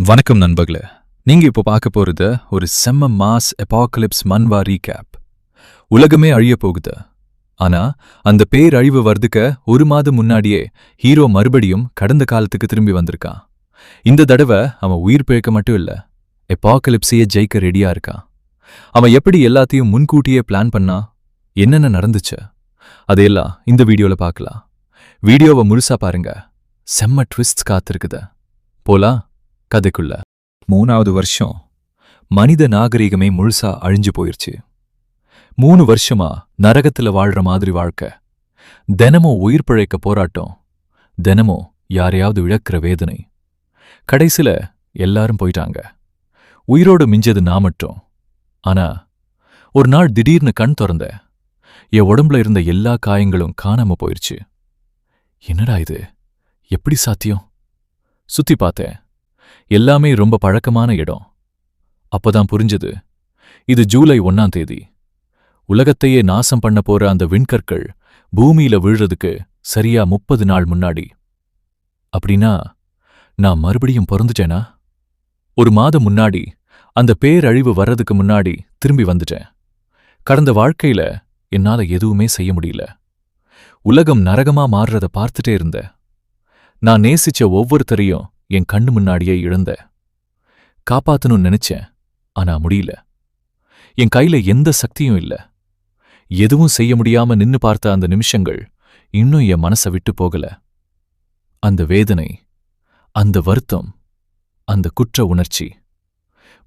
வணக்கம் நண்பர்களே. நீங்க இப்போ பார்க்க போறது ஒரு செம்ம மாஸ் எபாகலிப்ஸ் மன்வா ரீகேப். உலகமே அழிய போகுது. ஆனா அந்த பேரழிவு வர்றதுக்கு ஒரு மாதம் முன்னாடியே ஹீரோ மறுபடியும் கடந்த காலத்துக்கு திரும்பி வந்திருக்கான். இந்த தடவை அவன் உயிர் பிழைக்க மட்டும் இல்ல, எபாகலிப்ஸையே ஜெயிக்க ரெடியா இருக்கான். அவன் எப்படி எல்லாத்தையும் முன்கூட்டியே பிளான் பண்ணா, என்னென்ன நடந்துச்சு, அதையெல்லாம் இந்த வீடியோல பார்க்கலாம். வீடியோவை முழுசா பாருங்க, செம்ம ட்விஸ்ட் காத்திருக்குது. போலாம் கதைக்குள்ள. 3வது வருஷம் மனித நாகரிகமே முழுசா அழிஞ்சு போயிருச்சு. 3 வருஷமா நரகத்துல வாழ்ற மாதிரி வாழ்க்கை. தினமும் உயிர் பிழைக்க போராட்டம், தினமும் யாரையாவது இழக்கிற வேதனை. கடைசில எல்லாரும் போயிட்டாங்க. உயிரோடு மிஞ்சது நான் மட்டும். ஆனா ஒரு நாள் திடீர்னு கண் திறந்த, என் உடம்புல இருந்த எல்லா காயங்களும் காணாம போயிருச்சு. என்னடா இது, எப்படி சாத்தியம்? சுத்தி பார்த்தேன். எல்லாமே ரொம்ப பழக்கமான இடம். அப்பதான் புரிஞ்சது, இது ஜூலை 1ஆம் தேதி. உலகத்தையே நாசம் பண்ண போற அந்த விண்கற்கள் பூமியில விழுறதுக்கு சரியா 30 நாள் முன்னாடி. அப்படின்னா நான் மறுபடியும் பிறந்துட்டேனா? ஒரு மாதம் முன்னாடி அந்த பேரழிவு வர்றதுக்கு முன்னாடி திரும்பி வந்துட்டேன். கடந்த வாழ்க்கையில என்னால எதுவுமே செய்ய முடியல. உலகம் நரகமா மாறுறத பார்த்துட்டே இருந்தேன். நான் நேசிச்ச ஒவ்வொருத்தரையும் என் கண்ணு முன்னாடியே இழந்த. காப்பாத்தணும்னு நினைச்சேன், ஆனா முடியல. என் கையில எந்த சக்தியும் இல்ல. எதுவும் செய்ய முடியாம நின்னு பார்த்த அந்த நிமிஷங்கள் இன்னும் என் மனசை விட்டு போகல. அந்த வேதனை, அந்த வருத்தம், அந்த குற்ற உணர்ச்சி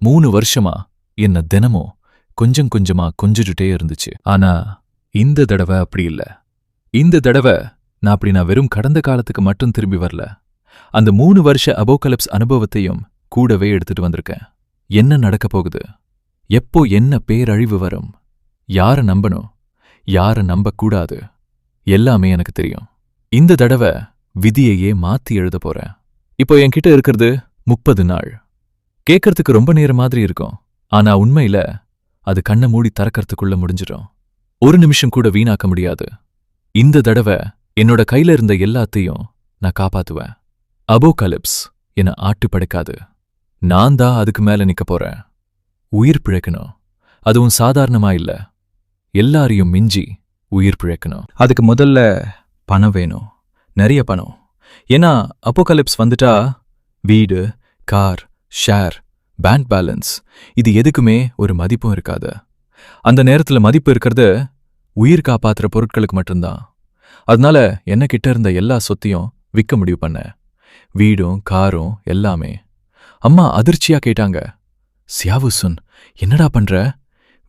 3 வருஷமா என்ன தினமும் கொஞ்சம் கொஞ்சமா கொஞ்சிட்டுட்டே இருந்துச்சு. ஆனா இந்த தடவை அப்படி இல்ல. இந்த தடவை நான் வெறும் கடந்த காலத்துக்கு மட்டும் திரும்பி வரல. அந்த 3 வருஷ அபோகலிப்ஸ் அனுபவத்தையும் கூடவே எடுத்துட்டு வந்திருக்கேன். என்ன நடக்க போகுது, எப்போ என்ன பேரழிவு வரும், யார நம்பணும், யார நம்பக்கூடாது, எல்லாமே எனக்கு தெரியும். இந்த தடவை விதியையே மாத்தி எழுத போறேன். இப்போ என்கிட்ட இருக்கிறது 30 நாள். கேட்கறதுக்கு ரொம்ப நேரம் மாதிரி இருக்கும், ஆனா உண்மையில அது கண்ணை மூடி திறக்கறதுக்குள்ள முடிஞ்சிடும். ஒரு நிமிஷம் கூட வீணாக்க முடியாது. இந்த தடவை என்னோட கையில இருந்த எல்லாத்தையும் நான் காப்பாத்துவேன். அபோகலிப்ஸ் என்னை ஆட்டு படைக்காது. நான் தான் அதுக்கு மேல நிக்க போறேன். உயிர் பிழைக்கணும், அதுவும் சாதாரணமா இல்ல, எல்லாரையும் மிஞ்சி உயிர் பிழைக்கணும். அதுக்கு முதல்ல பணம் வேணும், நிறைய பணம். ஏன்னா அபோகலிப்ஸ் வந்துட்டா வீடு, கார், ஷேர், பேங்க் பேலன்ஸ், இது எதுக்குமே ஒரு மதிப்பும் இருக்காது. அந்த நேரத்துல மதிப்பு இருக்கிறது உயிர் காப்பாத்துற பொருட்களுக்கு மட்டும்தான். அதனால என்ன கிட்ட இருந்த எல்லா சொத்தையும் விற்க முடிவு பண்ண. வீடும் காரும் எல்லாமே. அம்மா அதிர்ச்சியா கேட்டாங்க, சியாவுசுன் என்னடா பண்ற?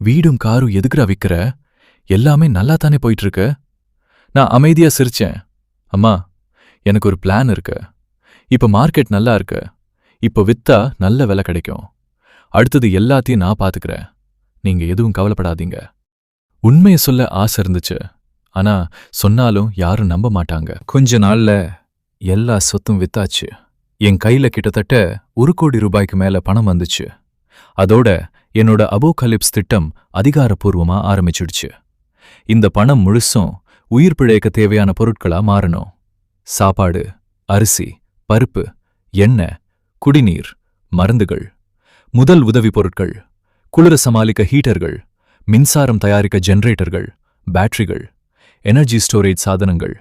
வீடும் காரும் எதுக்குடா விக்கிற? எல்லாமே நல்லா தானே போயிட்டு இருக்கு. நான் அமைதியா சிரிச்சேன். அம்மா, எனக்கு ஒரு பிளான் இருக்கு. இப்ப மார்க்கெட் நல்லா இருக்கு. இப்ப வித்தா நல்ல விலை கிடைக்கும். அடுத்தது எல்லாத்தையும் நான் பாத்துக்கிறேன். நீங்க எதுவும் கவலைப்படாதீங்க. உண்மையை சொல்ல ஆசை இருந்துச்சு, ஆனா சொன்னாலும் யாரும் நம்ப மாட்டாங்க. கொஞ்ச நாள்ல எல்லா சொத்தும் வித்தாச்சு. என் கையில கிட்டத்தட்ட 1 கோடி ரூபாய்க்கு மேல பணம் வந்துச்சு. அதோட என்னோட அபோகலிப்ஸ் திட்டம் அதிகாரப்பூர்வமா ஆரம்பிச்சிடுச்சு. இந்த பணம் முழுசும் உயிர் பிழைக்க தேவையான பொருட்களா மாறணும். சாப்பாடு, அரிசி, பருப்பு, எண்ணெய், குடிநீர், மருந்துகள், முதல் உதவி பொருட்கள், குளிர சமாளிக்க ஹீட்டர்கள், மின்சாரம் தயாரிக்க ஜெனரேட்டர்கள், பேட்டரிகள், எனர்ஜி ஸ்டோரேஜ் சாதனங்கள்.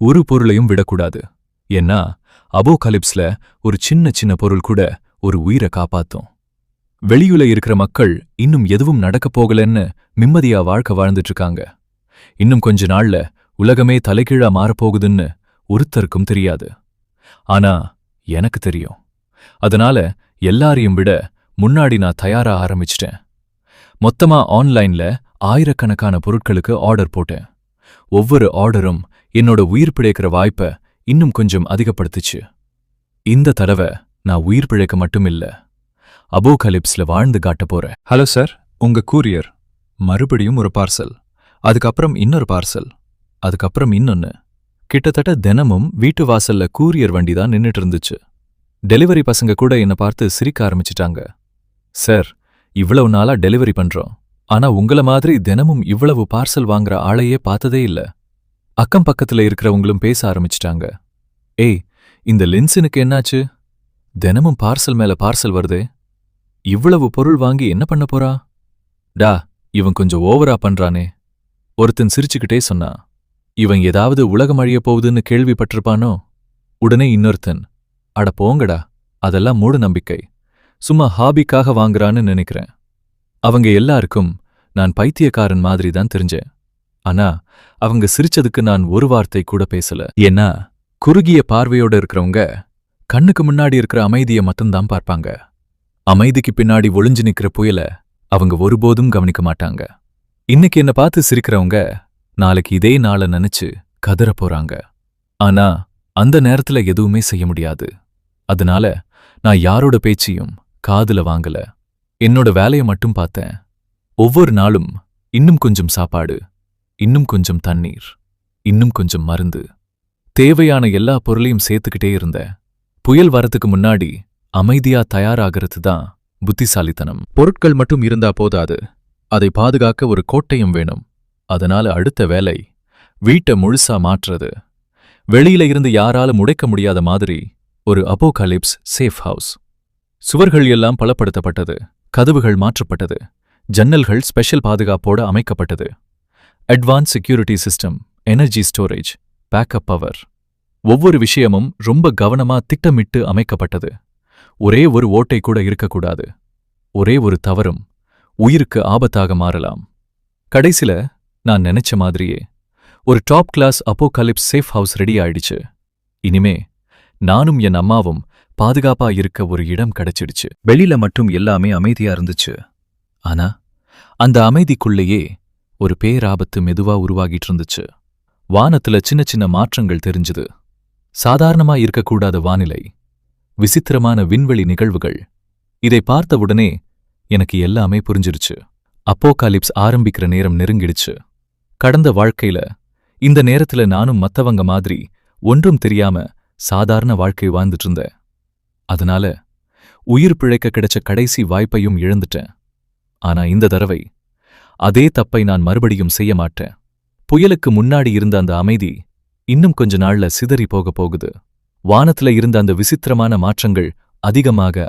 ஒரு பொருளையும் விடக்கூடாது. ஏன்னா அபோகலிப்ஸ்ல ஒரு சின்ன சின்ன பொருள் கூட ஒரு உயிரை காப்பாத்தும். வெளியுல இருக்கிற மக்கள் இன்னும் எதுவும் நடக்கப் போகலன்னு நிம்மதியா வாழ்க்கை வாழ்ந்துட்டு இருக்காங்க. இன்னும் கொஞ்ச நாள்ல உலகமே தலைகீழா மாறப்போகுதுன்னு ஒருத்தருக்கும் தெரியாது. ஆனா எனக்கு தெரியும். அதனால எல்லாரையும் விட முன்னாடி நான் தயாரா ஆரம்பிச்சிட்டேன். மொத்தமா ஆன்லைன்ல ஆயிரக்கணக்கான பொருட்களுக்கு ஆர்டர் போட்டேன். ஒவ்வொரு ஆர்டரும் என்னோட உயிர் பிழைக்கிற வாய்ப்பை இன்னும் கொஞ்சம் அதிகப்படுத்துச்சு. இந்த தடவை நான் உயிர் பிழைக்க மட்டும் இல்ல, அபோகலிப்ஸ்ல வாழ்ந்து காட்ட போறேன். ஹலோ சார், உங்க கூரியர். மறுபடியும் ஒரு பார்சல், அதுக்கப்புறம் இன்னொரு பார்சல், அதுக்கப்புறம் இன்னொன்னு. கிட்டத்தட்ட தினமும் வீட்டு வாசல்ல கூரியர் வண்டி தான் நின்னுட்டு இருந்துச்சு. டெலிவரி பசங்க கூட என்னை பார்த்து சிரிக்க ஆரம்பிச்சிட்டாங்க. சார், இவ்வளவு நாளா டெலிவரி பண்றோம், ஆனா உங்கள மாதிரி தினமும் இவ்வளவு பார்சல் வாங்குற ஆளையே பார்த்ததே இல்ல. அக்கம் பக்கத்துல இருக்கிறவங்களும் பேச ஆரம்பிச்சிட்டாங்க. ஏய், இந்த லின்சனுக்கு என்னாச்சு? தினமும் பார்சல் மேல பார்சல் வருதே. இவ்வளவு பொருள் வாங்கி என்ன பண்ண போறா? டா, இவன் கொஞ்சம் ஓவரா பண்றானே. ஒருத்தன் சிரிச்சுக்கிட்டே சொன்னான். இவன் ஏதாவது உலகம் அழியப் போகுதுன்னு கேள்விப்பட்டிருப்பானோ? உடனே இன்னொருத்தன், அட போங்கடா, அதெல்லாம் மூட நம்பிக்கை, சும்மா ஹாபிக்காக வாங்குறான்னு நினைக்கிறேன். அவங்க எல்லாருக்கும் நான் பைத்தியக்காரன் மாதிரி தான் தெரிஞ்சேன். ஆனா அவங்க சிரிச்சதுக்கு நான் ஒரு வார்த்தை கூட பேசல. ஏன்னா குறுகிய பார்வையோட இருக்கிறவங்க கண்ணுக்கு முன்னாடி இருக்கிற அமைதியை மட்டும்தான் பார்ப்பாங்க. அமைதிக்கு பின்னாடி ஒளிஞ்சு நிக்கிற புயல அவங்க ஒருபோதும் கவனிக்க மாட்டாங்க. இன்னைக்கு என்ன பார்த்து சிரிக்கிறவங்க நாளைக்கு இதே நாளை நினைச்சு கதற போறாங்க. ஆனா அந்த நேரத்துல எதுவுமே செய்ய முடியாது. அதனால நான் யாரோட பேச்சையும் காதுல வாங்கல. என்னோட வேலையை மட்டும் பார்த்தேன். ஒவ்வொரு நாளும் இன்னும் கொஞ்சம் சாப்பாடு, இன்னும் கொஞ்சம் தண்ணீர், இன்னும் கொஞ்சம் மருந்து, தேவையான எல்லா பொருளையும் சேர்த்துக்கிட்டே இருந்தேன். புயல் வரத்துக்கு முன்னாடி அமைதியா தயாராகிறது தான் புத்திசாலித்தனம். பொருட்கள் மட்டும் இருந்தா போதாது, அதை பாதுகாக்க ஒரு கோட்டையும் வேணும். அதனால அடுத்த வேலை வீட்டை முழுசா மாற்றுறது. வெளியில இருந்து யாராலும் உடைக்க முடியாத மாதிரி ஒரு அப்போகாலிப்ஸ் சேஃப் ஹவுஸ். சுவர்கள் எல்லாம் பலப்படுத்தப்பட்டது, கதவுகள் மாற்றப்பட்டது, ஜன்னல்கள் ஸ்பெஷல் பாதுகாப்போட அமைக்கப்பட்டது. Advance security system, energy storage, backup power, ஒவ்வொரு விஷயமும் ரொம்ப கவனமா திட்டமிட்டு அமைக்கப்பட்டது. ஒரே ஒரு ஓட்டை கூட இருக்கக்கூடாது. ஒரே ஒரு தவறும் உயிருக்கு ஆபத்தாக மாறலாம். கடைசில நான் நினைச்ச மாதிரியே ஒரு top class apocalypse safe house ready ஆயிடுச்சு. இனிமே நானும் என் அம்மாவும் பாதுகாப்பா இருக்க ஒரு இடம் கிடைச்சிடுச்சு. வெளியில மட்டும் எல்லாமே அமைதியா இருந்துச்சு. ஆனா அந்த அமைதிக்குள்ளேயே ஒரு பேராபத்து மெதுவா உருவாகிட்டு இருந்துச்சு. வானத்துல சின்ன சின்ன மாற்றங்கள் தெரிஞ்சுது. சாதாரணமா இருக்கக்கூடாத வானிலை, விசித்திரமான விண்வெளி நிகழ்வுகள். இதை பார்த்தவுடனே எனக்கு எல்லாமே புரிஞ்சிருச்சு. அப்போகாலிப்ஸ் ஆரம்பிக்கிற நேரம் நெருங்கிடுச்சு. கடந்த வாழ்க்கையில இந்த நேரத்துல நானும் மத்தவங்க மாதிரி ஒன்றும் தெரியாம சாதாரண வாழ்க்கை வாழ்ந்துட்டு இருந்தேன். அதனால உயிர் பிழைக்க கிடைச்ச கடைசி வாய்ப்பையும் இழந்துட்டேன். ஆனா இந்த தடவை அதே தப்பை நான் மறுபடியும் செய்ய மாட்டேன். புயலுக்கு முன்னாடி இருந்த அந்த அமைதி இன்னும் கொஞ்ச நாள்ல சிதறி போக போகுது. வானத்துல இருந்த அந்த விசித்திரமான மாற்றங்கள்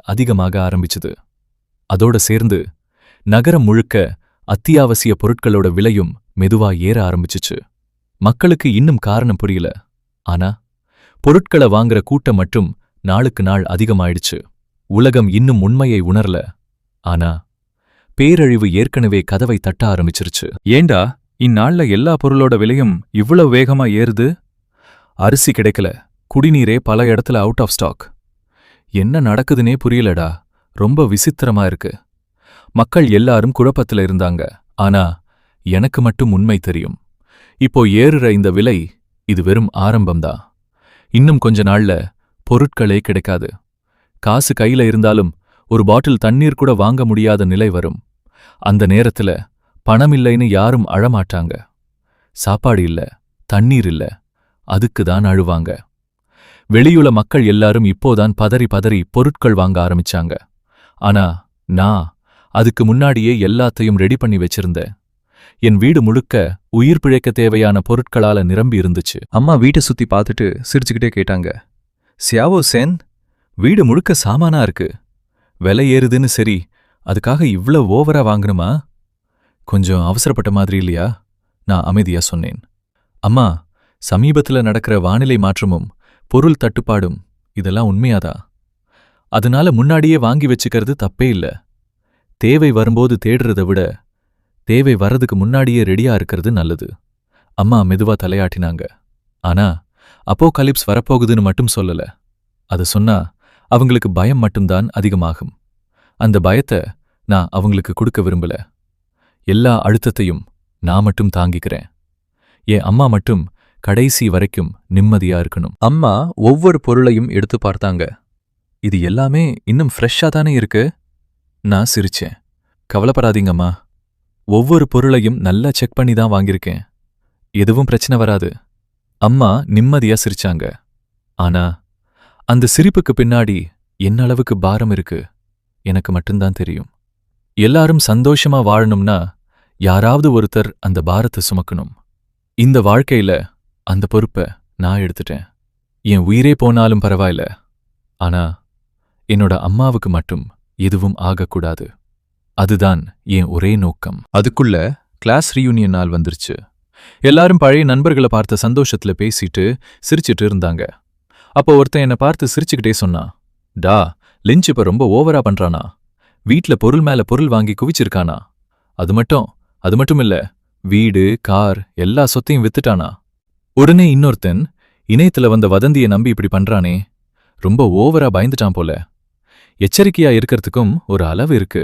அதிகமாக ஆரம்பிச்சுது. அதோட சேர்ந்து நகரம் முழுக்க அத்தியாவசிய பொருட்களோட விலையும் மெதுவா ஏற ஆரம்பிச்சுச்சு. மக்களுக்கு இன்னும் காரணம் புரியல. ஆனா பொருட்களை வாங்குற கூட்டம் மட்டும் நாளுக்கு நாள் அதிகமாயிடுச்சு. உலகம் இன்னும் உண்மையை உணரல. ஆனா பேரழிவு ஏற்கனவே கதவை தட்ட ஆரம்பிச்சிருச்சு. ஏண்டா இந்நாள்ல எல்லா பொருளோட விலையும் இவ்வளவு வேகமா ஏறுது? அரிசி கிடைக்கல, குடிநீரே பல இடத்துல அவுட் ஆஃப் ஸ்டாக். என்ன நடக்குதுன்னே புரியலடா. ரொம்ப விசித்திரமா இருக்கு. மக்கள் எல்லாரும் குழப்பத்துல இருந்தாங்க. ஆனா எனக்கு மட்டும் உண்மை தெரியும். இப்போ ஏறுற இந்த விலை, இது வெறும் ஆரம்பம்தான். இன்னும் கொஞ்ச நாள்ல பொருட்களே கிடைக்காது. காசு கையில இருந்தாலும் ஒரு பாட்டில் தண்ணீர் கூட வாங்க முடியாத நிலை வரும். அந்த நேரத்துல பணமில்லைன்னு யாரும் அழமாட்டாங்க. சாப்பாடு இல்ல, தண்ணீர் இல்ல, அதுக்குதான் அழுவாங்க. வெளியுள்ள மக்கள் எல்லாரும் இப்போதான் பதறி பொருட்கள் வாங்க ஆரம்பிச்சாங்க. ஆனா நான் அதுக்கு முன்னாடியே எல்லாத்தையும் ரெடி பண்ணி வச்சிருந்தேன். என் வீடு முழுக்க உயிர் பிழைக்க தேவையான பொருட்களால நிரம்பி இருந்துச்சு. அம்மா வீட்டை சுத்தி பார்த்துட்டு சிரிச்சுக்கிட்டே கேட்டாங்க, சியாவோ சென், வீடு முழுக்க சாமானா இருக்கு. விலை ஏறுதுன்னு சரி, அதுக்காக இவ்ளோ ஓவரா வாங்கணுமா? கொஞ்சம் அவசரப்பட்ட மாதிரி இல்லையா? நான் அமைதியா சொன்னேன். அம்மா, சமீபத்துல நடக்கிற வானிலை மாற்றமும் பொருள் தட்டுப்பாடும் இதெல்லாம் உண்மையாதா? அதனால முன்னாடியே வாங்கி வச்சுக்கிறது தப்பே இல்ல. தேவை வரும்போது தேடுறத விட தேவை வர்றதுக்கு முன்னாடியே ரெடியா இருக்கிறது நல்லது. அம்மா மெதுவா தலையாட்டினாங்க. ஆனா அப்போகாலிப்ஸ் வரப்போகுதுன்னு மட்டும் சொல்லல. அது சொன்னா அவங்களுக்கு பயம் மட்டும்தான் அதிகமாகும். அந்த பயத்தை நான் அவங்களுக்கு கொடுக்க விரும்பல. எல்லா அழுத்தத்தையும் நான் மட்டும் தாங்கிக்கிறேன். என் அம்மா மட்டும் கடைசி வரைக்கும் நிம்மதியா இருக்கணும். அம்மா ஒவ்வொரு பொருளையும் எடுத்து பார்த்தாங்க. இது எல்லாமே இன்னும் ஃப்ரெஷ்ஷா தானே இருக்கு? நான் சிரிச்சேன். கவலைப்படாதீங்கம்மா, ஒவ்வொரு பொருளையும் நல்லா செக் பண்ணி தான் வாங்கியிருக்கேன். எதுவும் பிரச்சனை வராது. அம்மா நிம்மதியா சிரிச்சாங்க. ஆனா அந்த சிரிப்புக்கு பின்னாடி என்ன அளவுக்கு பாரம் இருக்கு எனக்கு மட்டும்தான் தெரியும். எல்லாரும் சந்தோஷமா வாழணும்னா யாராவது ஒருத்தர் அந்த பாரத்தை சுமக்கணும். இந்த வாழ்க்கையில அந்த பொறுப்பை நான் எடுத்துட்டேன். என் உயிரே போனாலும் பரவாயில்ல. ஆனா என்னோட அம்மாவுக்கு மட்டும் எதுவும் ஆகக்கூடாது. அதுதான் என் ஒரே நோக்கம். அதுக்குள்ள கிளாஸ் ரீயூனியன் நாள் வந்துருச்சு. எல்லாரும் பழைய நண்பர்களை பார்த்த சந்தோஷத்துல பேசிட்டு சிரிச்சிட்டு இருந்தாங்க. அப்போ ஒருத்தன் என்னை பார்த்து சிரிச்சுக்கிட்டே சொன்னான், டா, லிஞ்ச் இப்ப ரொம்ப ஓவரா பண்றானா? வீட்ல பொருள் மேல பொருள் வாங்கி குவிச்சிருக்கானா? அது மட்டும் இல்ல, வீடு, கார் எல்லா சொத்தையும் வித்துட்டானா? உடனே இன்னொருத்தன், இணையத்துல வந்த வதந்தியை நம்பி இப்படி பண்றானே, ரொம்ப ஓவரா பயந்துட்டான் போல. எச்சரிக்கையா இருக்கிறதுக்கும் ஒரு அளவு இருக்கு.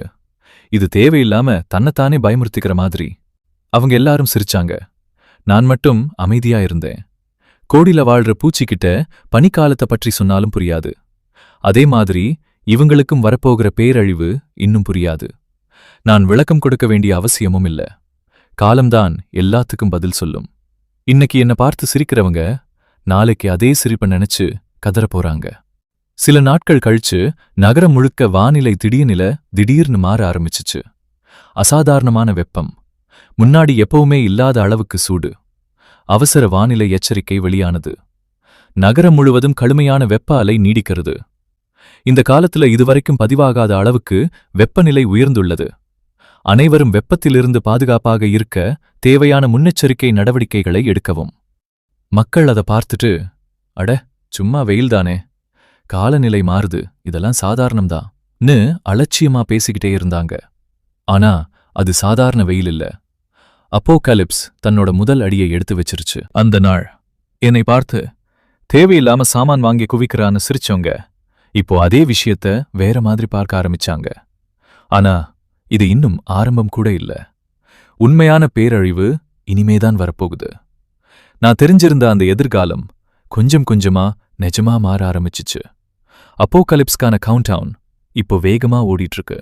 இது தேவையில்லாம தன்னைத்தானே பயமுறுத்திக்கிற மாதிரி. அவங்க எல்லாரும் சிரிச்சாங்க. நான் மட்டும் அமைதியா இருந்தேன். கோடியில வாழ்ற பூச்சிக்கிட்ட பனிக்காலத்தை பற்றி சொன்னாலும் புரியாது. அதே மாதிரி இவங்களுக்கும் வரப்போகிற பேரழிவு இன்னும் புரியாது. நான் விளக்கம் கொடுக்க வேண்டிய அவசியமும் இல்ல. காலம்தான் எல்லாத்துக்கும் பதில் சொல்லும். இன்னைக்கு என்ன பார்த்து சிரிக்கிறவங்க நாளைக்கு அதே சிரிப்பை நினைச்சு கதற போறாங்க. சில நாட்கள் கழிச்சு நகரம் முழுக்க வானிலை திடீர்னு மாற ஆரம்பிச்சுச்சு. அசாதாரணமான வெப்பம், முன்னாடி எப்பவுமே இல்லாத அளவுக்கு சூடு. அவசர வானிலை எச்சரிக்கை வெளியானது. நகரம் முழுவதும் கடுமையான வெப்ப அலை நீடிக்கிறது. இந்த காலத்துல இதுவரைக்கும் பதிவாகாத அளவுக்கு வெப்பநிலை உயர்ந்துள்ளது. அனைவரும் வெப்பத்திலிருந்து பாதுகாப்பாக இருக்க தேவையான முன்னெச்சரிக்கை நடவடிக்கைகளை எடுக்கவும். மக்கள் அதை பார்த்துட்டு, அட, சும்மா வெயில்தானே, காலநிலை மாறுது, இதெல்லாம் சாதாரணம்தான்னு அலட்சியமா பேசிக்கிட்டே இருந்தாங்க. ஆனா அது சாதாரண வெயில் இல்ல. அப்போகலிப்ஸ் தன்னோட முதல் அடியை எடுத்து வச்சிருச்சு. அந்த நாள் என்னை பார்த்து தேவையில்லாம சாமான் வாங்கி குவிக்கிறான்னு சிரிச்சவங்க இப்போ அதே விஷயத்த வேற மாதிரி பார்க்க ஆரம்பிச்சாங்க. ஆனா இது இன்னும் ஆரம்பம் கூட இல்ல. உண்மையான பேரழிவு இனிமேதான் வரப்போகுது. நான் தெரிஞ்சிருந்த அந்த எதிர்காலம் கொஞ்சம் கொஞ்சமா நிஜமா மாற ஆரம்பிச்சிச்சு. அப்போகலிப்ஸ்கான கவுண்டவுன் இப்போ வேகமா ஓடிட்டு.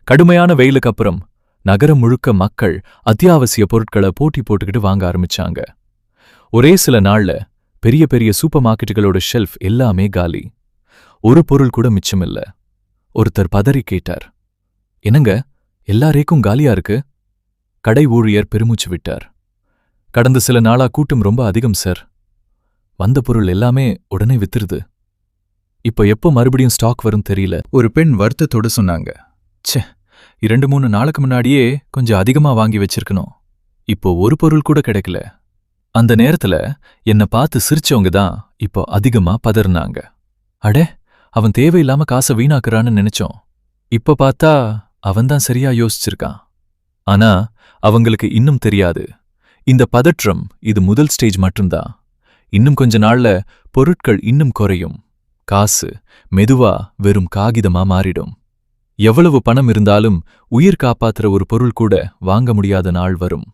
கடுமையான வெயிலுக்கு அப்புறம் நகரம் முழுக்க மக்கள் அத்தியாவசிய பொருட்களை போட்டி போட்டுக்கிட்டு வாங்க ஆரம்பிச்சாங்க. ஒரே சில நாள்ல பெரிய பெரிய சூப்பர் மார்க்கெட்டுகளோட ஷெல்ஃப் எல்லாமே காலி. ஒரு பொருள் கூட மிச்சமில்ல. ஒருத்தர் பதறி கேட்டார், என்னங்க, எல்லா ரேக்கும் காலியா இருக்கு? கடை ஊழியர் பெருமூச்சு விட்டார். கடந்த சில நாளா கூட்டம் ரொம்ப அதிகம் சார். வந்த பொருள் எல்லாமே உடனே வித்துருது. இப்போ எப்போ மறுபடியும் ஸ்டாக் வரும் தெரியல. ஒரு பெண் வருத்தத்தோடு சொன்னாங்க, ச்சே, 2-3 நாளுக்கு முன்னாடியே கொஞ்சம் அதிகமா வாங்கி வச்சிருக்கணும். இப்போ ஒரு பொருள் கூட கிடைக்கல. அந்த நேரத்துல என்ன பார்த்து சிரிச்சவங்க தான் இப்போ அதிகமா பதறினாங்க. அடே, அவன் தேவையில்லாம காசை வீணாக்குறான்னு நினைச்சோம். இப்ப பார்த்தா அவன்தான் சரியா யோசிச்சிருக்கான். ஆனா அவங்களுக்கு இன்னும் தெரியாது, இந்த பதற்றம் இது முதல் ஸ்டேஜ் மட்டும்தான். இன்னும் கொஞ்ச நாள்ல பொருட்கள் இன்னும் குறையும். காசு மெதுவா வெறும் காகிதமா மாறிடும். எவ்வளவு பணம் இருந்தாலும் உயிர் காப்பாத்துற ஒரு பொருள் கூட வாங்க முடியாத நாள் வரும்.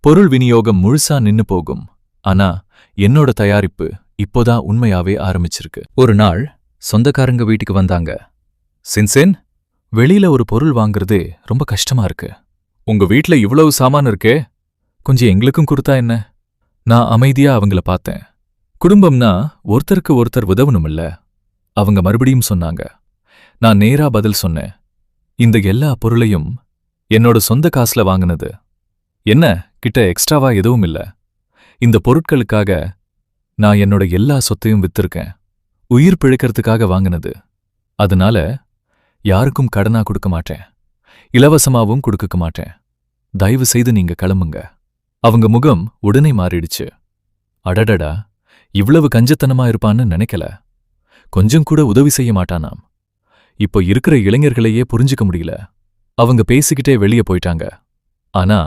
பொருள் விநியோகம் முழுசா நின்னு போகும். ஆனா என்னோட தயாரிப்பு இப்போதான் உண்மையாவே ஆரம்பிச்சிருக்கு. ஒரு நாள் சொந்தக்காரங்க வீட்டுக்கு வந்தாங்க. சின்சென், வெளியில ஒரு பொருள் வாங்குறதே ரொம்ப கஷ்டமா இருக்கு. உங்க வீட்ல இவ்வளவு சாமான் இருக்கே, கொஞ்சம் எங்களுக்கும் கொடுத்தா என்ன? நான் அமைதியா அவங்கள பார்த்தேன். குடும்பம்னா ஒருத்தருக்கு ஒருத்தர் உதவணுமில்ல. அவங்க மறுபடியும் சொன்னாங்க. நான் நேரா பதில் சொன்னேன், இந்த எல்லா பொருளையும் என்னோட சொந்த காசுல வாங்கினது. என்ன கிட்ட எக்ஸ்ட்ராவா எதுவும் இல்ல. இந்த பொருட்களுக்காக நான் என்னோட எல்லா சொத்தையும் வித்திருக்கேன். உயிர் பிழைக்கிறதுக்காக வாங்கினது. அதனால யாருக்கும் கடனா கொடுக்க மாட்டேன், இலவசமாவும் கொடுக்க மாட்டேன். தயவு செய்து நீங்க கிளம்புங்க. அவங்க முகம் உடனே மாறிடுச்சு. அடடடா, இவ்வளவு கஞ்சத்தனமா இருப்பான்னு நினைக்கல. கொஞ்சம் கூட உதவி செய்ய மாட்டானாம். இப்போ இருக்கிற இளைஞர்களையே புரிஞ்சுக்க முடியல. அவங்க பேசிக்கிட்டே வெளியே போயிட்டாங்க. ஆனா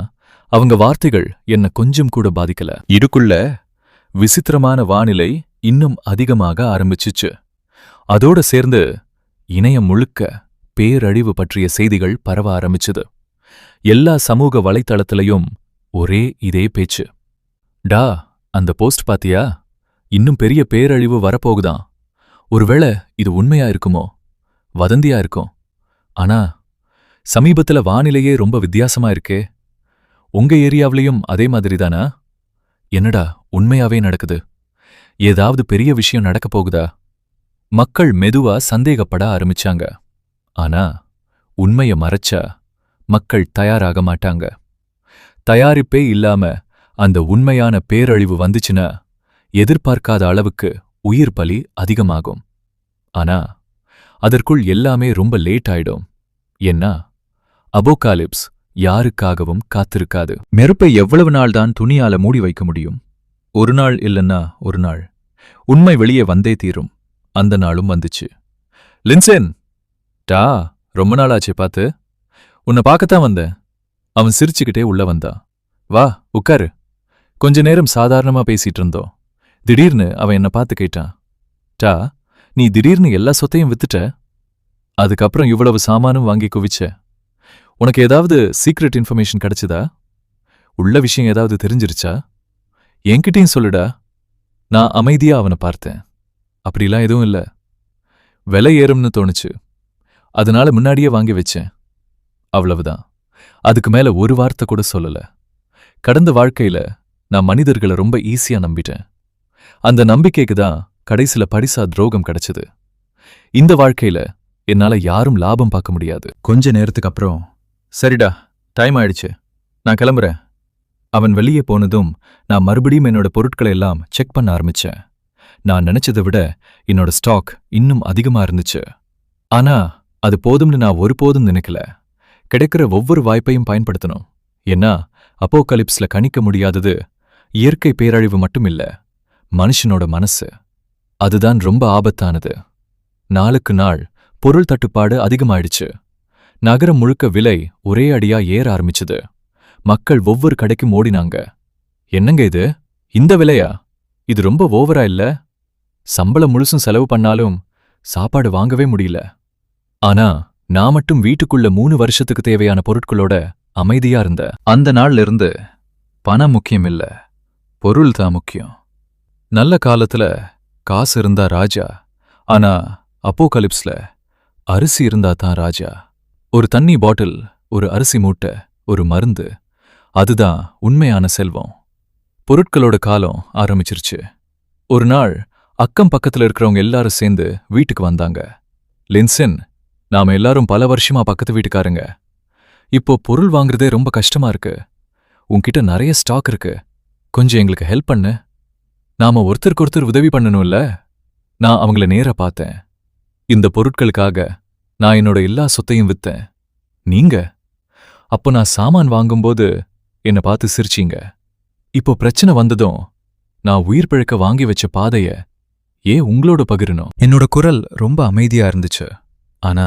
அவங்க வார்த்தைகள் என்ன கொஞ்சம் கூட பாதிக்கல. இதுக்குள்ள விசித்திரமான வானிலை இன்னும் அதிகமாக ஆரம்பிச்சிச்சு. அதோட சேர்ந்து இணையம் முழுக்க பேரழிவு பற்றிய செய்திகள் பரவ ஆரம்பிச்சுது. எல்லா சமூக வலைத்தளத்திலையும் ஒரே இதே பேச்சு. டா, அந்த போஸ்ட் பாத்தியா? இன்னும் பெரிய பேரழிவு வரப்போகுதாம். ஒருவேளை இது உண்மையா இருக்குமோ, வதந்தியா இருக்கும். ஆனா சமீபத்துல வானிலையே ரொம்ப வித்தியாசமா இருக்கே. உங்க ஏரியாவிலையும் அதே மாதிரிதானா? என்னடா உண்மையாவே நடக்குது? ஏதாவது பெரிய விஷயம் நடக்கப் போகுதா? மக்கள் மெதுவா சந்தேகப்பட ஆரம்பிச்சாங்க. ஆனா உண்மைய மறைச்சா மக்கள் தயாராக மாட்டாங்க. தயாரிப்பே இல்லாம அந்த உண்மையான பேரழிவு வந்துச்சுன்னா எதிர்பார்க்காத அளவுக்கு உயிர் பலி அதிகமாகும். ஆனா அதற்குள் எல்லாமே ரொம்ப லேட் ஆயிடும். ஏன்னா அபோகாலிப்ஸ் யாருக்காகவும் காத்திருக்காது. நெருப்பை எவ்வளவு நாள் தான் துணியால மூடி வைக்க முடியும்? ஒரு நாள் இல்லைன்னா ஒரு நாள் உண்மை வெளியே வந்தே தீரும். அந்த நாளும் வந்துச்சு. லின்சென், டா, ரொம்ப நாளாச்சே பார்த்து. உன்னை பார்க்கத்தான் வந்தேன். அவன் சிரிச்சுக்கிட்டே உள்ள வந்தான். வா, உட்காரு. கொஞ்ச நேரம் சாதாரணமா பேசிட்டு இருந்தோம். திடீர்னு அவன் என்ன பார்த்து கேட்டான். டா, நீ திடீர்னு எல்லா சொத்தையும் வித்துட்ட? அதுக்கப்புறம் இவ்வளவு சாமானும் வாங்கி குவிச்ச. உனக்கு ஏதாவது சீக்ரெட் இன்ஃபர்மேஷன் கிடைச்சதா? உள்ள விஷயம் ஏதாவது தெரிஞ்சிருச்சா? என்கிட்டயும் சொல்லுடா. நான் அமைதியா அவனை பார்த்தேன். அப்படிலாம் எதுவும் இல்ல. விலை ஏறும்னு தோணுச்சு. அதனால முன்னாடியே வாங்கி வச்சேன். அவ்வளவுதான். அதுக்கு மேல ஒரு வார்த்தை கூட சொல்லல. கடந்த வாழ்க்கையில நான் மனிதர்களை ரொம்ப ஈஸியா நம்பிட்டேன். அந்த நம்பிக்கைக்கு தான் கடைசில பரிசா துரோகம் கிடைச்சது. இந்த வாழ்க்கையில என்னால யாரும் லாபம் பார்க்க முடியாது. கொஞ்ச நேரத்துக்கு அப்புறம், சரிடா, டைம் ஆயிடுச்சு, நான் கிளம்புறேன். அவன் வெளியே போனதும் நான் மறுபடியும் என்னோட பொருட்களை எல்லாம் செக் பண்ண ஆரம்பிச்சேன். நான் நினைச்சதை விட என்னோட ஸ்டாக் இன்னும் அதிகமா இருந்துச்சு. ஆனா அது போதும்னு நான் ஒருபோதும் நினைக்கல. கிடைக்கிற ஒவ்வொரு வாய்ப்பையும் பயன்படுத்தணும். ஏன்னா அப்போகலிப்ஸ்ல கணிக்க முடியாதது இயற்கை பேரழிவு மட்டுமில்ல, மனுஷனோட மனசு. அதுதான் ரொம்ப ஆபத்தானது. நாளுக்கு நாள் பொருள் தட்டுப்பாடு அதிகமாயிடுச்சு. நகரம் முழுக்க விலை ஒரே அடியா ஏற ஆரம்பிச்சுது. மக்கள் ஒவ்வொரு கடைக்கும் ஓடினாங்க. என்னங்க இது, இந்த விலையா? இது ரொம்ப ஓவரா இல்ல? சம்பளம் முழுசும் செலவு பண்ணாலும் சாப்பாடு வாங்கவே முடியல. ஆனா நான் மட்டும் வீட்டுக்குள்ள 3 வருஷத்துக்கு தேவையான பொருட்களோட அமைதியா இருந்த. அந்த நாள்ல இருந்து பணம் முக்கியம் இல்ல, பொருள் தான் முக்கியம். நல்ல காலத்துல காசு இருந்தா ராஜா, ஆனா அப்போகலிப்ஸ்ல அரிசி இருந்தா தான் ராஜா. ஒரு தண்ணி பாட்டில், ஒரு அரிசி மூட்டை, ஒரு மருந்து, அதுதான் உண்மையான செல்வம். பொருட்களோட காலம் ஆரம்பிச்சிருச்சு. ஒரு நாள் அக்கம் பக்கத்துல இருக்கிறவங்க எல்லாரும் சேர்ந்து வீட்டுக்கு வந்தாங்க. லின்சென், நாம எல்லாரும் பல வருஷமா பக்கத்து வீட்டுக்காரங்க. இப்போ பொருள் வாங்குறதே ரொம்ப கஷ்டமா இருக்கு. உன்கிட்ட நிறைய ஸ்டாக் இருக்கு, கொஞ்சம் எங்களுக்கு ஹெல்ப் பண்ணு. நாம ஒருத்தருக்கு ஒருத்தர் உதவி பண்ணணும்ல. நான் அவங்கள நேரா பார்த்தேன். இந்த பொருட்களுக்காக நான் என்னோட எல்லா சொத்தையும் வித்தேன். நீங்க அப்போ நான் சாமான் வாங்கும்போது என்னை பார்த்து சிரிச்சீங்க. இப்போ பிரச்சனை வந்ததும் நான் உயிர் பிழைக்க வாங்கி வச்ச பாதைய ஏன் உங்களோட பகிரணும்? என்னோட குரல் ரொம்ப அமைதியா இருந்துச்சு. ஆனா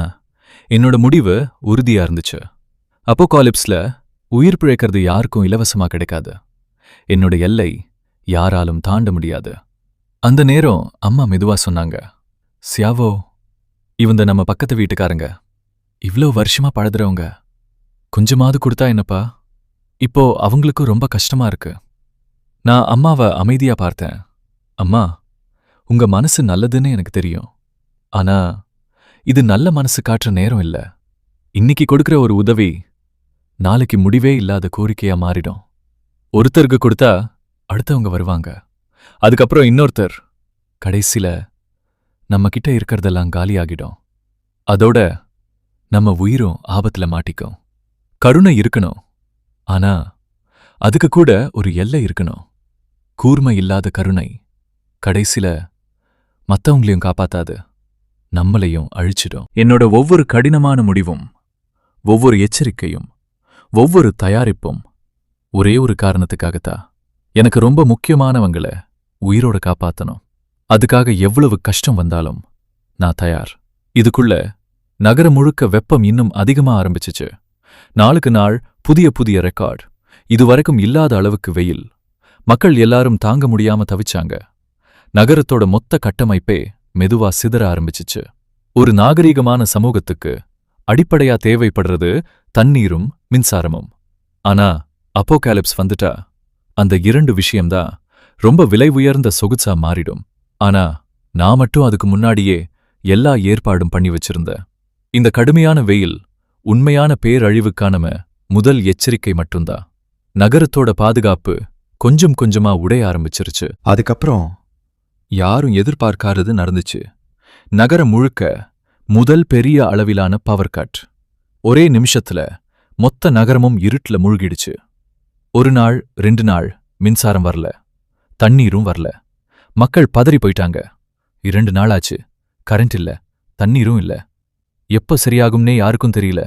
என்னோட முடிவு உறுதியா இருந்துச்சு. அப்போகாலிப்ஸ்ல உயிர் பிழைக்கிறது யாருக்கும் இலவசமா கிடைக்காது. என்னோட எல்லை யாராலும் தாண்ட முடியாது. அந்த நேரம் அம்மா மெதுவா சொன்னாங்க. சியாவோ, இவந்த நம்ம பக்கத்து வீட்டுக்காரங்க, இவ்ளோ வருஷமா பழகுறவங்க. கொஞ்சமாவது கொடுத்தா என்னப்பா? இப்போ அவங்களுக்கும் ரொம்ப கஷ்டமா இருக்கு. நான் அம்மாவை அமைதியா பார்த்தேன். அம்மா, உங்க மனசு நல்லதுன்னு எனக்கு தெரியும். ஆனா இது நல்ல மனசு காட்டுற நேரம் இல்ல. இன்னைக்கு கொடுக்கிற ஒரு உதவி நாளைக்கு முடிவே இல்லாத கோரிக்கையா மாறிடும். ஒருத்தருக்கு கொடுத்தா அடுத்தவங்க வருவாங்க, அதுக்கப்புறம் இன்னொருத்தர். கடைசில நம்ம கிட்ட இருக்கிறதெல்லாம் காலியாகிடும். அதோட நம்ம உயிரும் ஆபத்துல மாட்டிக்கும். கருணை இருக்கணும், ஆனா அதுக்கு கூட ஒரு எல்லை இருக்கணும். கூர்மை இல்லாத கருணை கடைசில மத்தவங்களையும் காப்பாத்தாது, நம்மளையும் அழிச்சிடும். என்னோட ஒவ்வொரு கடினமான முடிவும், ஒவ்வொரு எச்சரிக்கையும், ஒவ்வொரு தயாரிப்பும் ஒரே ஒரு காரணத்துக்காகத்தான். எனக்கு ரொம்ப முக்கியமானவங்களை உயிரோட காப்பாத்தணும். அதுக்காக எவ்வளவு கஷ்டம் வந்தாலும் நான் தயார். இதுக்குள்ள நகரம் முழுக்க வெப்பம் இன்னும் அதிகமா ஆரம்பிச்சிச்சு. நாளுக்கு நாள் புதிய புதிய ரெக்கார்ட். இதுவரைக்கும் இல்லாத அளவுக்கு வெயில். மக்கள் எல்லாரும் தாங்க முடியாம தவிச்சாங்க. நகரத்தோட மொத்த கட்டமைப்பே மெதுவா சிதற ஆரம்பிச்சிச்சு. ஒரு நாகரீகமான சமூகத்துக்கு அடிப்படையா தேவைப்படுறது தண்ணீரும் மின்சாரமும். ஆனா அப்போகாலிப்ஸ் வந்துட்டா அந்த 2 விஷயம்தான் ரொம்ப விலை உயர்ந்த சொகுசா மாறிடும். ஆனா நான் மட்டும் அதுக்கு முன்னாடியே எல்லா ஏற்பாடும் பண்ணி வச்சிருந்தேன். இந்த கடுமையான வெயில் உண்மையான பேரழிவுக்கான முதல் எச்சரிக்கை மட்டும்தான். நகரத்தோட பாதுகாப்பு கொஞ்சம் கொஞ்சமா உடைய ஆரம்பிச்சிருச்சு. அதுக்கப்புறம் யாரும் எதிர்பார்க்காதது நடந்துச்சு. நகரம் முழுக்க முதல் பெரிய அளவிலான பவர் கட். ஒரே நிமிஷத்துல மொத்த நகரமும் இருட்டுல மூழ்கிடுச்சு. 1 நாள் 2 நாள் மின்சாரம் வரல, தண்ணீரும் வரல. மக்கள் பதறி போயிட்டாங்க. 2 நாளாச்சு, கரண்ட் இல்ல, தண்ணீரும் இல்ல. எப்ப சரியாகும்னே யாருக்கும் தெரியல.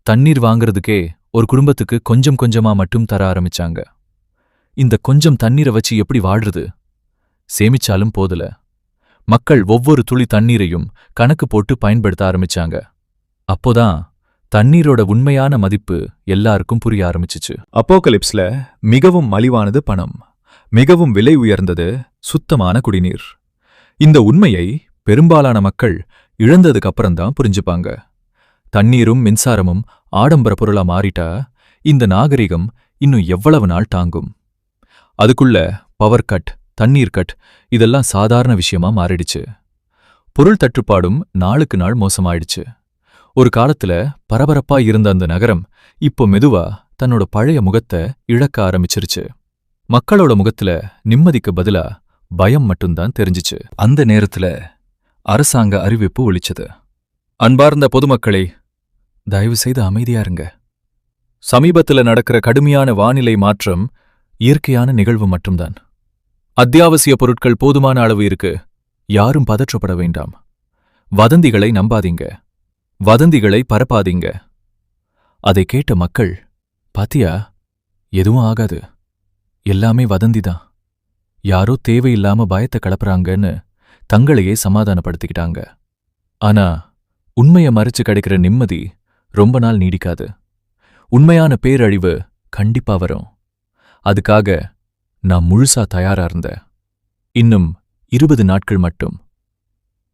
தண்ணீர் வாங்கறதுக்கே ஒரு குடும்பத்துக்கு கொஞ்சம் கொஞ்சமா மட்டும் தர ஆரம்பிச்சாங்க. இந்த கொஞ்சம் தண்ணீரை வச்சு எப்படி வாழ்றது? சேமிச்சாலும் போதல. மக்கள் ஒவ்வொரு துளி தண்ணீரையும் கணக்கு போட்டு பயன்படுத்த ஆரம்பிச்சாங்க. அப்போதான் தண்ணீரோட உண்மையான மதிப்பு எல்லாருக்கும் புரிய ஆரம்பிச்சுச்சு. அப்போகலிப்ஸ்ல மிகவும் மலிவானது பணம், மிகவும் விலை உயர்ந்தது சுத்தமான குடிநீர். இந்த உண்மையை பெரும்பாலான மக்கள் இழந்ததுக்கு அப்புறம்தான் புரிஞ்சுப்பாங்க. தண்ணீரும் மின்சாரமும் ஆடம்பர பொருளா மாறிட்டா இந்த நாகரிகம் இன்னும் எவ்வளவு நாள் தாங்கும்? அதுக்குள்ள பவர் கட், தண்ணீர் கட் இதெல்லாம் சாதாரண விஷயமா மாறிடுச்சு. பொருள் தட்டுப்பாடும் நாளுக்கு நாள் மோசமாயிடுச்சு. ஒரு காலத்துல பரபரப்பா இருந்த அந்த நகரம் இப்போ மெதுவா தன்னோட பழைய முகத்தை இழக்க ஆரம்பிச்சிருச்சு. மக்களோட முகத்துல நிம்மதிக்கு பதிலா பயம் மட்டும்தான் தெரிஞ்சிச்சு. அந்த நேரத்துல அரசாங்க அறிவிப்பு ஒலிச்சது. அன்பார்ந்த பொதுமக்களே, தயவு செய்து அமைதியா இருங்க. சமீபத்துல நடக்கிற கடுமையான வானிலை மாற்றம் இயற்கையான நிகழ்வு மட்டும்தான். அத்தியாவசிய பொருட்கள் போதுமான அளவு இருக்கு. யாரும் பதற்றப்பட வேண்டாம். வதந்திகளை நம்பாதீங்க. வதந்திகளை பரப்பாதீங்க. அதை கேட்ட மக்கள், பாத்தியா, எதுவும் ஆகாது, எல்லாமே வதந்திதான், யாரோ தேவையில்லாம பயத்தை கலப்புறாங்கன்னு தங்களையே சமாதானப்படுத்திக்கிட்டாங்க. ஆனா உண்மையை மறைச்சு கிடைக்கிற நிம்மதி ரொம்ப நாள் நீடிக்காது. உண்மையான பேரழிவு கண்டிப்பா வரும். அதுக்காக நான் முழுசா தயாரா இருந்தேன். இன்னும் 20 நாட்கள் மட்டும்.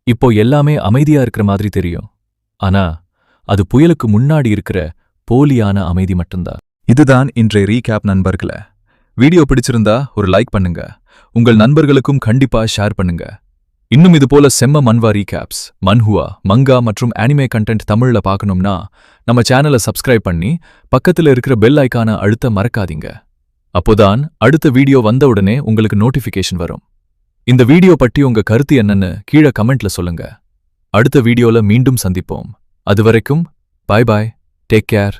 இப்போ எல்லாமே அமைதியா இருக்கிற மாதிரி தெரியும். ஆனா அது புயலுக்கு முன்னாடி இருக்கிற போலியான அமைதி மட்டும்தான். இதுதான் இன்றைய ரீகேப் நண்பர்களே. வீடியோ பிடிச்சிருந்தா ஒரு லைக் பண்ணுங்க. உங்கள் நண்பர்களுக்கும் கண்டிப்பா ஷேர் பண்ணுங்க. இன்னும் இது போல செம்ம மன்வா ரீகேப்ஸ், மன்ஹுவா, மங்கா மற்றும் அனிமே கண்டென்ட் தமிழ்ல பார்க்கணும்னா நம்ம சேனலை சப்ஸ்கிரைப் பண்ணி பக்கத்துல இருக்கிற பெல் ஐகானை அழுத்த மறக்காதீங்க. அப்போதான் அடுத்த வீடியோ வந்த உடனே உங்களுக்கு நோட்டிஃபிகேஷன் வரும். இந்த வீடியோ பற்றி உங்க கருத்து என்னன்னு கீழே கமெண்ட்ல சொல்லுங்க. அடுத்த வீடியோல மீண்டும் சந்திப்போம். அதுவரைக்கும் பை பாய், டேக் கேர்.